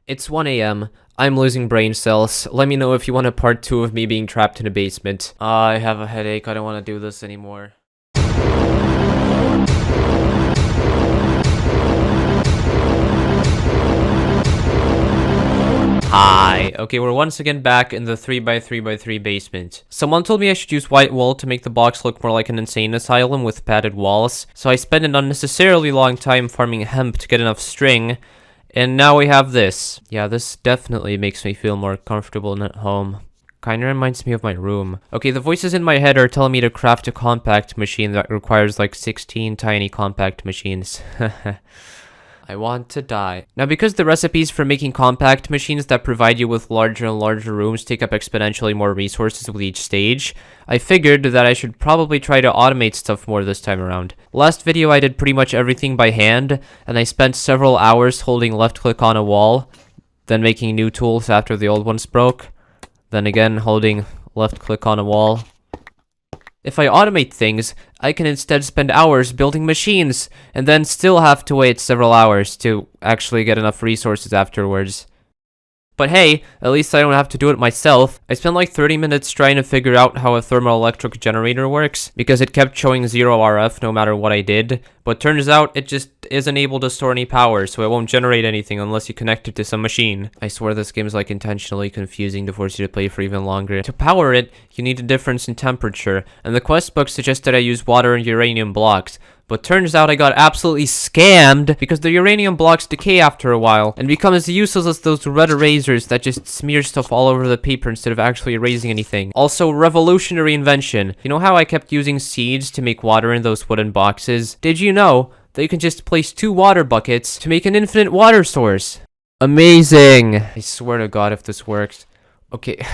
It's 1 a.m. I'm losing brain cells. Let me know if you want a part 2 of me being trapped in a basement. I have a headache. I don't want to do this anymore. Hi. Okay, we're once again back in the 3x3x3 basement. Someone told me I should use white wool to make the box look more like an insane asylum with padded walls, so I spent an unnecessarily long time farming hemp to get enough string, and now we have this. Yeah, this definitely makes me feel more comfortable and at home. Kinda reminds me of my room. Okay, the voices in my head are telling me to craft a compact machine that requires like 16 tiny compact machines. I want to die. Now, because the recipes for making compact machines that provide you with larger and larger rooms take up exponentially more resources with each stage, I figured that I should probably try to automate stuff more this time around. Last video I did pretty much everything by hand, and I spent several hours holding left click on a wall, then making new tools after the old ones broke, then again holding left click on a wall. If I automate things, I can instead spend hours building machines, and then still have to wait several hours to actually get enough resources afterwards. But hey, at least I don't have to do it myself. I spent like 30 minutes trying to figure out how a thermoelectric generator works, because it kept showing 0 RF no matter what I did, but turns out it just isn't able to store any power, so it won't generate anything unless you connect it to some machine. I swear this game is like intentionally confusing to force you to play for even longer. To power it, you need a difference in temperature, and the quest book suggested I use water and uranium blocks. But turns out I got absolutely scammed because the uranium blocks decay after a while and become as useless as those red erasers that just smear stuff all over the paper instead of actually erasing anything. Also, revolutionary invention. You know how I kept using seeds to make water in those wooden boxes? Did you know that you can just place 2 water buckets to make an infinite water source? Amazing! I swear to God if this works. Okay.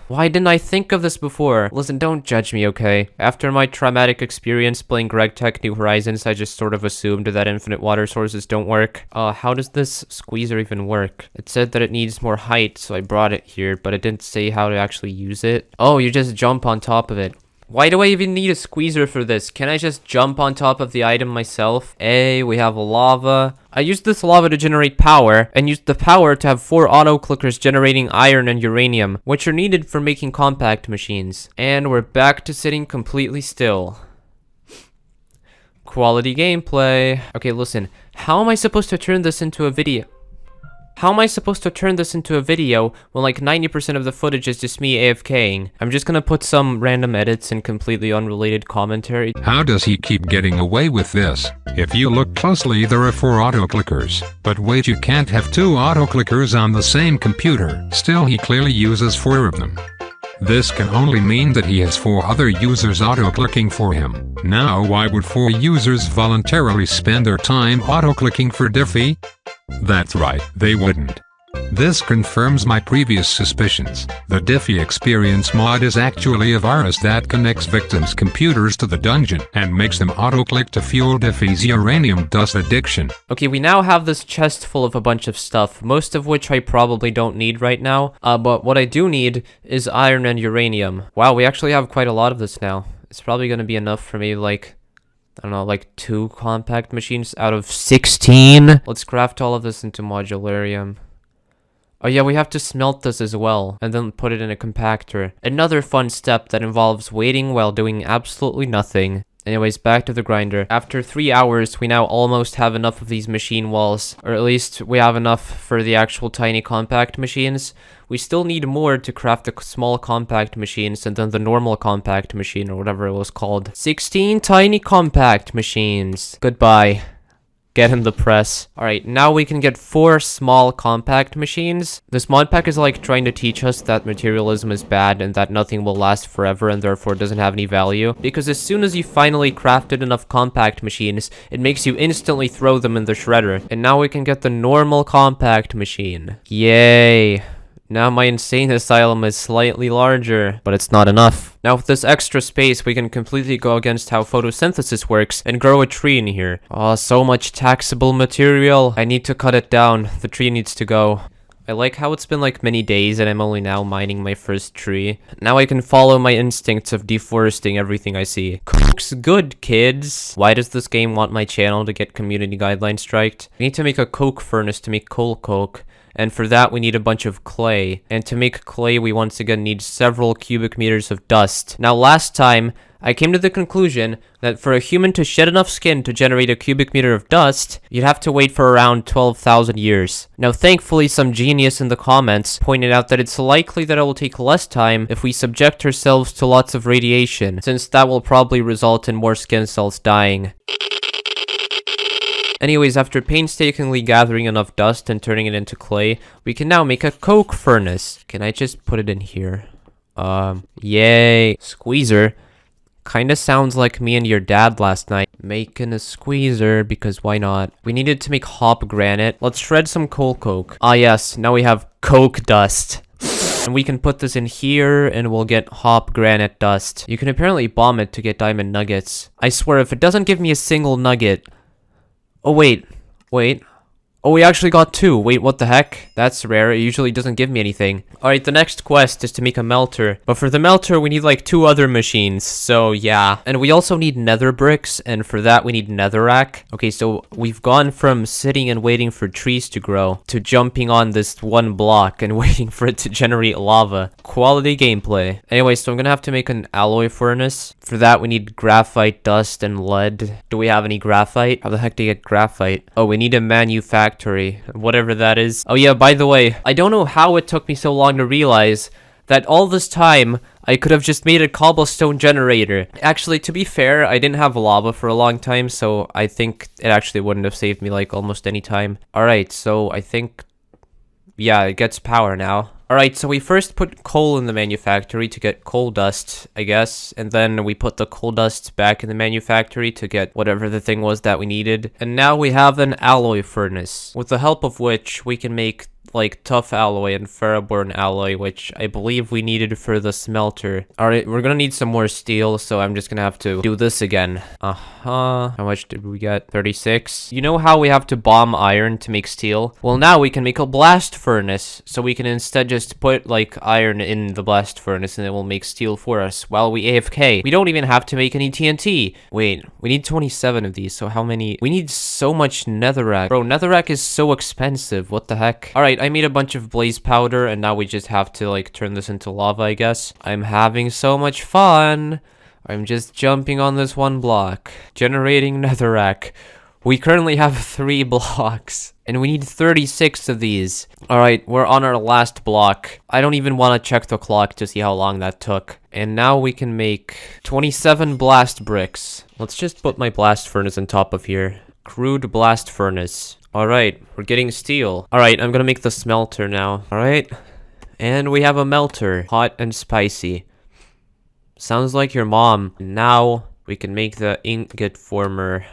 Why didn't I think of this before? Listen, don't judge me, okay? After my traumatic experience playing GregTech New Horizons, I just sort of assumed that infinite water sources don't work. How does this squeezer even work? It said that it needs more height, so I brought it here, but it didn't say how to actually use it. Oh, you just jump on top of it. Why do I even need a squeezer for this? Can I just jump on top of the item myself? Hey, we have lava. I used this lava to generate power, and used the power to have 4 auto-clickers generating iron and uranium, which are needed for making compact machines. And we're back to sitting completely still. Quality gameplay. Okay, listen. How am I supposed to turn this into a video? How am I supposed to turn this into a video when like 90% of the footage is just me AFKing? I'm just gonna put some random edits and completely unrelated commentary. How does he keep getting away with this? If you look closely, there are 4 auto-clickers. But wait, you can't have 2 auto-clickers on the same computer. Still, he clearly uses 4 of them. This can only mean that he has 4 other users auto-clicking for him. Now, why would 4 users voluntarily spend their time auto-clicking for Diffy? That's right, they wouldn't. This confirms my previous suspicions. The Diffy Experience mod is actually a virus that connects victims' computers to the dungeon and makes them auto-click to fuel Diffy's uranium dust addiction. Okay, we now have this chest full of a bunch of stuff, most of which I probably don't need right now, but what I do need is iron and uranium. Wow, we actually have quite a lot of this now. It's probably gonna be enough for me, like, I don't know, like 2 compact machines out of 16? Let's craft all of this into modularium. Oh yeah, we have to smelt this as well, and then put it in a compactor. Another fun step that involves waiting while doing absolutely nothing. Anyways, back to the grinder. After 3 hours, we now almost have enough of these machine walls, or at least we have enough for the actual tiny compact machines. We still need more to craft the small compact machines and then the normal compact machine, or whatever it was called. 16 tiny compact machines. Goodbye. Get in the press. Alright, now we can get 4 small compact machines. This mod pack is like trying to teach us that materialism is bad and that nothing will last forever and therefore doesn't have any value. Because as soon as you finally crafted enough compact machines, it makes you instantly throw them in the shredder. And now we can get the normal compact machine. Yay. Now my insane asylum is slightly larger, but it's not enough. Now with this extra space, we can completely go against how photosynthesis works and grow a tree in here. Oh, so much taxable material. I need to cut it down. The tree needs to go. I like how it's been like many days and I'm only now mining my first tree. Now I can follow my instincts of deforesting everything I see. Coke's good, kids. Why does this game want my channel to get community guidelines striked? We need to make a coke furnace to make coal coke. And for that, we need a bunch of clay. And to make clay, we once again need several cubic meters of dust. Now, last time, I came to the conclusion that for a human to shed enough skin to generate a cubic meter of dust, you'd have to wait for around 12,000 years. Now, thankfully, some genius in the comments pointed out that it's likely that it will take less time if we subject ourselves to lots of radiation, since that will probably result in more skin cells dying. Anyways, after painstakingly gathering enough dust and turning it into clay, we can now make a coke furnace. Can I just put it in here? Yay. Squeezer. Kinda sounds like me and your dad last night. Making a squeezer, because why not? We needed to make hop granite. Let's shred some coal coke. Ah yes, now we have coke dust. And we can put this in here, and we'll get hop granite dust. You can apparently bomb it to get diamond nuggets. I swear, if it doesn't give me a single nugget... Oh, wait. Oh, we actually got 2. Wait, what the heck? That's rare. It usually doesn't give me anything. Alright, the next quest is to make a melter. But for the melter, we need like 2 other machines. So, yeah. And we also need nether bricks. And for that, we need netherrack. Okay, so we've gone from sitting and waiting for trees to grow to jumping on this one block and waiting for it to generate lava. Quality gameplay. Anyway, so I'm gonna have to make an alloy furnace. For that, we need graphite, dust, and lead. Do we have any graphite? How the heck do you get graphite? Oh, we need a manufactory. Whatever that is. Oh yeah, by the way, I don't know how it took me so long to realize that all this time, I could have just made a cobblestone generator. Actually, to be fair, I didn't have lava for a long time, so I think it actually wouldn't have saved me like almost any time. Alright, so I think... yeah, it gets power now. Alright, so we first put coal in the manufactory to get coal dust, I guess. And then we put the coal dust back in the manufactory to get whatever the thing was that we needed. And now we have an alloy furnace, with the help of which we can make like tough alloy and ferroborn alloy, which I believe we needed for the smelter. Alright, we're gonna need some more steel, so I'm just gonna have to do this again. How much did we get? 36. You know how we have to bomb iron to make steel? Well, now we can make a blast furnace, so we can instead just put like iron in the blast furnace and it will make steel for us while we AFK. We don't even have to make any TNT. Wait, we need 27 of these, so how many? We need so much netherrack. Bro, netherrack is so expensive. What the heck? Alright, I made a bunch of blaze powder, and now we just have to, like, turn this into lava, I guess. I'm having so much fun. I'm just jumping on this one block. Generating netherrack. We currently have 3 blocks, and we need 36 of these. Alright, we're on our last block. I don't even want to check the clock to see how long that took. And now we can make 27 blast bricks. Let's just put my blast furnace on top of here. Crude blast furnace. Alright, we're getting steel. Alright, I'm gonna make the smelter now. Alright. And we have a melter. Hot and spicy. Sounds like your mom. Now we can make the ingot former.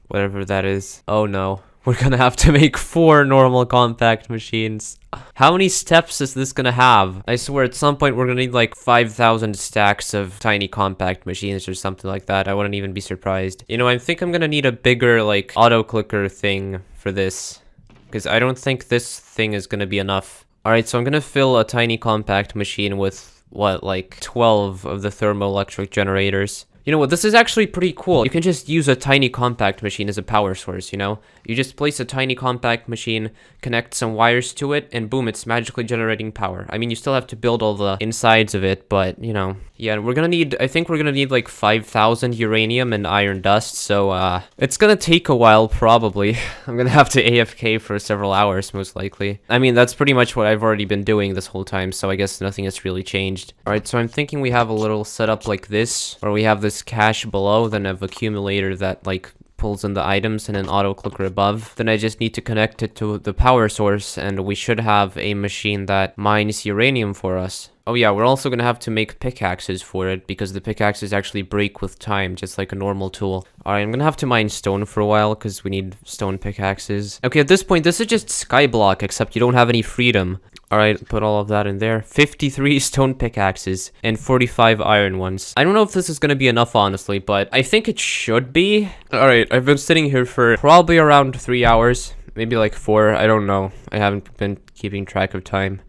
Whatever that is. Oh no. We're gonna have to make 4 normal compact machines. How many steps is this gonna have? I swear at some point we're gonna need like 5,000 stacks of tiny compact machines or something like that. I wouldn't even be surprised. You know, I think I'm gonna need a bigger like auto clicker thing for this, because I don't think this thing is gonna be enough. Alright, so I'm gonna fill a tiny compact machine with what, like 12 of the thermoelectric generators. You know what, this is actually pretty cool. You can just use a tiny compact machine as a power source, you know? You just place a tiny compact machine, connect some wires to it, and boom, it's magically generating power. I mean, you still have to build all the insides of it, but, you know. Yeah, we're gonna need, I think we're gonna need like 5,000 uranium and iron dust, so, it's gonna take a while, probably. I'm gonna have to AFK for several hours, most likely. I mean, that's pretty much what I've already been doing this whole time, so I guess nothing has really changed. Alright, so I'm thinking we have a little setup like this, where we have this cache below, then an accumulator that, like, pulls in the items and an auto clicker above. Then I just need to connect it to the power source, and we should have a machine that mines uranium for us. Oh yeah, we're also gonna have to make pickaxes for it, because the pickaxes actually break with time, just like a normal tool. Alright, I'm gonna have to mine stone for a while, because we need stone pickaxes. Okay, at this point, this is just skyblock, except you don't have any freedom. Alright, put all of that in there. 53 stone pickaxes and 45 iron ones. I don't know if this is gonna be enough, honestly, but I think it should be. Alright, I've been sitting here for probably around 3 hours, maybe like 4. I don't know. I haven't been keeping track of time.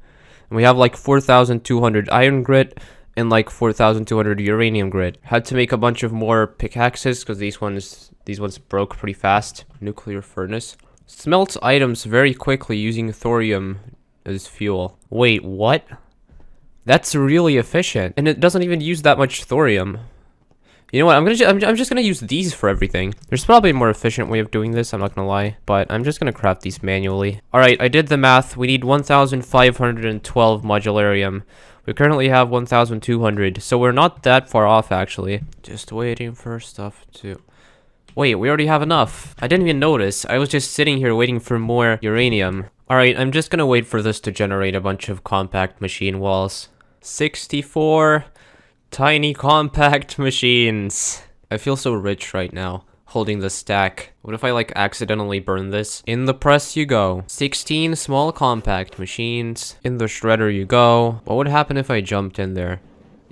And we have like 4,200 iron grit and like 4,200 uranium grit. Had to make a bunch of more pickaxes because these ones broke pretty fast. Nuclear furnace. Smelts items very quickly using thorium as fuel. Wait, what? That's really efficient, and it doesn't even use that much thorium. You know what? I'm just gonna use these for everything. There's probably a more efficient way of doing this. I'm not gonna lie, but I'm just gonna craft these manually. All right, I did the math. We need 1,512 modularium. We currently have 1,200, so we're not that far off actually. Just waiting for stuff to. Wait, we already have enough. I didn't even notice. I was just sitting here waiting for more uranium. Alright, I'm just gonna wait for this to generate a bunch of compact machine walls. 64 tiny compact machines. I feel so rich right now, holding the stack. What if I like accidentally burn this? In the press you go. 16 small compact machines. In the shredder you go. What would happen if I jumped in there?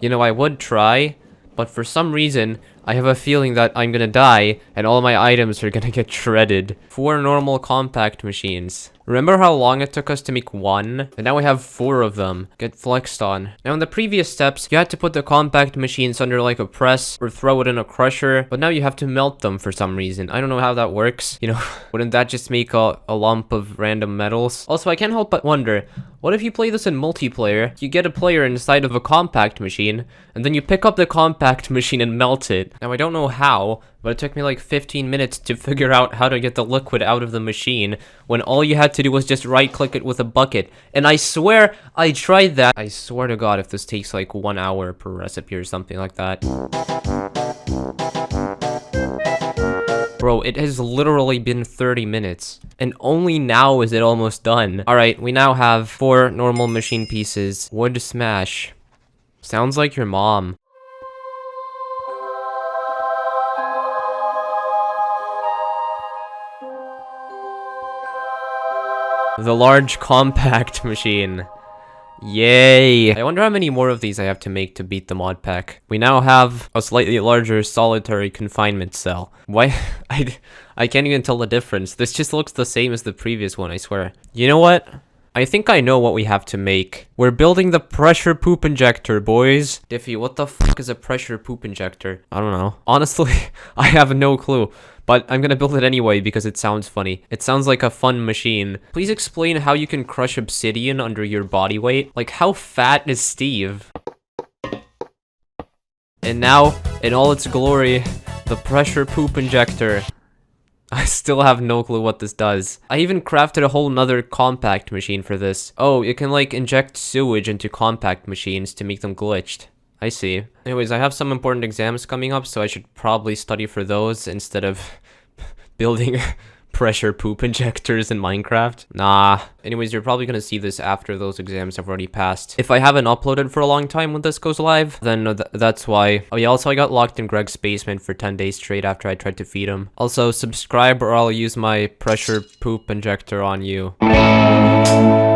You know, I would try, but for some reason, I have a feeling that I'm gonna die and all my items are gonna get shredded. 4 normal compact machines. Remember how long it took us to make 1? And now we have 4 of them. Get flexed on. Now in the previous steps, you had to put the compact machines under like a press or throw it in a crusher, but now you have to melt them for some reason. I don't know how that works. You know, wouldn't that just make a lump of random metals? Also, I can't help but wonder, what if you play this in multiplayer, you get a player inside of a compact machine, and then you pick up the compact machine and melt it? Now I don't know how, but it took me like 15 minutes to figure out how to get the liquid out of the machine when all you had to do was just right click it with a bucket. And I swear I tried that. I swear to God if this takes like 1 hour per recipe or something like that. Bro, it has literally been 30 minutes. And only now is it almost done. Alright, we now have 4 normal machine pieces. Wood smash. Sounds like your mom. The large compact machine. Yay! I wonder how many more of these I have to make to beat the mod pack. We now have a slightly larger solitary confinement cell. Why? I can't even tell the difference. This just looks the same as the previous one, I swear. You know what? I think I know what we have to make. We're building the pressure poop injector, boys. Diffy, what the fuck is a pressure poop injector? I don't know. Honestly, I have no clue. But I'm gonna build it anyway because it sounds funny. It sounds like a fun machine. Please explain how you can crush obsidian under your body weight. Like, how fat is Steve? And now, in all its glory, the pressure poop injector. I still have no clue what this does. I even crafted a whole nother compact machine for this. Oh, you can like inject sewage into compact machines to make them glitched. I see. Anyways, I have some important exams coming up, so I should probably study for those instead of building pressure poop injectors in Minecraft. Nah. Anyways, you're probably gonna see this after those exams have already passed. If I haven't uploaded for a long time when this goes live, then that's why. Oh yeah, also I got locked in Greg's basement for 10 days straight after I tried to feed him. Also, subscribe or I'll use my pressure poop injector on you.